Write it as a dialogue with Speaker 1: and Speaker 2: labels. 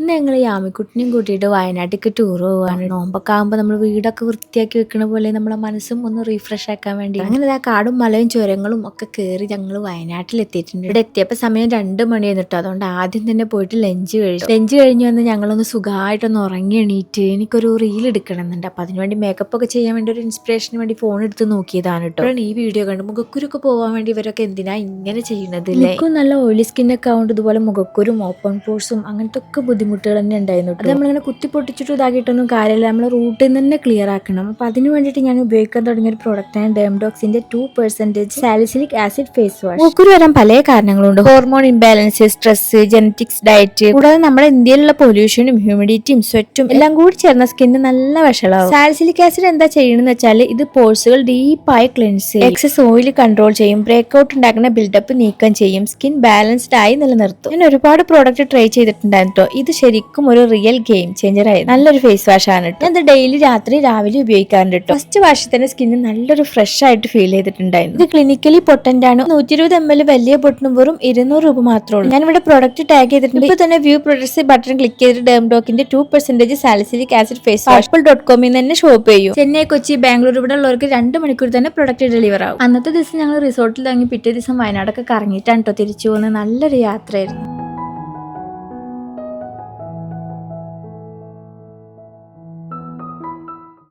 Speaker 1: ഇന്ന് ഞങ്ങൾ യാമിക്കുട്ടിനെയും കൂട്ടിയിട്ട് വയനാട്ടിലേക്ക് ടൂർ പോവാണ്. നോമ്പൊക്കെ ആകുമ്പോൾ നമ്മൾ വീടൊക്കെ വൃത്തിയാക്കി വെക്കണ പോലെ നമ്മളെ മനസ്സും ഒന്ന് റീഫ്രഷ് ആക്കാൻ വേണ്ടി അങ്ങനെ ആ കാടും മലയും ചുരങ്ങളും ഒക്കെ കയറി ഞങ്ങൾ വയനാട്ടിൽ എത്തിയിട്ടുണ്ട്. ഇവിടെ എത്തിയപ്പോൾ സമയം 2 മണിയായിരുന്നു കേട്ടോ. അതുകൊണ്ട് ആദ്യം തന്നെ പോയിട്ട് ലഞ്ച് കഴിഞ്ഞ് വന്ന് ഞങ്ങളൊന്ന് സുഖമായിട്ടൊന്ന് ഉറങ്ങി എണീറ്റ് എനിക്കൊരു റീൽ എടുക്കണമെന്നുണ്ട്. അപ്പം അതിനുവേണ്ടി മേക്കപ്പ് ഒക്കെ ചെയ്യാൻ വേണ്ടി ഒരു ഇൻസ്പിറേഷന് വേണ്ടി ഫോൺ എടുത്ത് നോക്കിയതാണ് കേട്ടോ. ഈ വീഡിയോ കണ്ട് മുഖക്കുരൊക്കെ പോകാൻ വേണ്ടി ഇവരൊക്കെ എന്തിനാ ഇങ്ങനെ ചെയ്യുന്നത്? എനിക്കും നല്ല ഓയിലി സ്കിന്നൊക്കെ ആവുകൊണ്ട് ഇതുപോലെ മുഖക്കുരും ഓപ്പൺ പോർസും അങ്ങനത്തെ ഒക്കെ ബുദ്ധിമുട്ടുകൾ തന്നെ ഉണ്ടായിരുന്നു. അത് നമ്മളിങ്ങനെ കുത്തി പൊട്ടിച്ചിട്ട് ഇതാക്കിയിട്ടൊന്നും കാര്യമില്ല. നമ്മൾ റൂട്ടിൽ നിന്ന് തന്നെ ക്ലിയർ ആക്കണം. അപ്പം അതിന് വേണ്ടിയിട്ട് ഞാൻ ഉപയോഗിക്കാൻ തുടങ്ങിയ ഒരു പ്രോഡക്റ്റാണ് ഡെർമഡോക്സിന്റെ 2% സാലിസിലിക് ആസിഡ് ഫേസ് വാഷ്. മുഖക്കുരു വരാൻ പല കാരണങ്ങളുണ്ട്. Hormone imbalance, stress, genetics, diet, കൂടാതെ നമ്മുടെ ഇന്ത്യയിലുള്ള പൊല്യൂഷനും ഹ്യൂമിഡിറ്റിയും സ്വെറ്റും എല്ലാം കൂടി ചേർന്ന സ്കിന്ന് നല്ല വഷളാവും. സാലിസിലിക് ആസിഡ് എന്താ ചെയ്യണമെന്ന് വെച്ചാൽ ഇത് പോഴ്സുകൾ ഡീപ്പായി ക്ലെൻസ് ചെയ്യും, എക്സസ് ഓയിൽ കൺട്രോൾ ചെയ്യും, ബ്രേക്ക്ഔട്ട് ഉണ്ടാക്കുന്ന ബിൽഡപ്പ് നീക്കം ചെയ്യും, സ്കിൻ ബാലൻസ്ഡ് ആയി നിലനിർത്തും. ഞാൻ ഒരുപാട് പ്രോഡക്റ്റ് ട്രൈ ചെയ്തിട്ടുണ്ടായിരുന്നു. ഇത് ശരിക്കും ഒരു റിയൽ ഗെയിം ചേഞ്ചർ ആയിരുന്നു. നല്ലൊരു ഫേസ് വാഷ് ആണ് കേട്ടോ. ഞാൻ ഡെയിലി രാത്രി രാവിലെ ഉപയോഗിക്കാറുണ്ട് കേട്ടോ. ഫസ്റ്റ് വാഷിൽ തന്നെ സ്കിന്ന് നല്ലൊരു ഫ്രഷ് ആയിട്ട് ഫീൽ ചെയ്തിട്ടുണ്ടായിരുന്നു. ഇത് ക്ലിനിക്കലി പൊട്ടന്റ് ആണ്. 120 ml വലിയ ബോട്ടിനും വെറും 200 രൂപ മാത്രമേ ഉള്ളൂ. ഞാൻ ഇവിടെ പ്രോഡക്റ്റ് ടാഗ് ചെയ്തിട്ടുണ്ട്. ഇപ്പൊ തന്നെ വ്യൂ പ്രൊഡക്ട്സ് ബട്ടൺ ക്ലിക്ക് ചെയ്തിട്ട് ഡെർമഡോക്കിന്റെ 2% salicylic acid face wash apple.com തന്നെ ഷോപ്പ് ചെയ്യും. ചെന്നൈ, കൊച്ചി, ബാംഗ്ലൂർ ഇവിടെ ഉള്ളവർക്ക് 2 മണിക്കൂർ തന്നെ പ്രൊഡക്റ്റ് ഡെലിവർ ആവും. അന്നത്തെ ദിവസം ഞങ്ങൾ റിസോർട്ടിൽ തങ്ങി പിറ്റേ ദിവസം വയനാടൊക്കെ കറങ്ങിയിട്ടാണ് കേട്ടോ തിരിച്ചു പോകുന്നത്. നല്ലൊരു യാത്രയായിരുന്നു.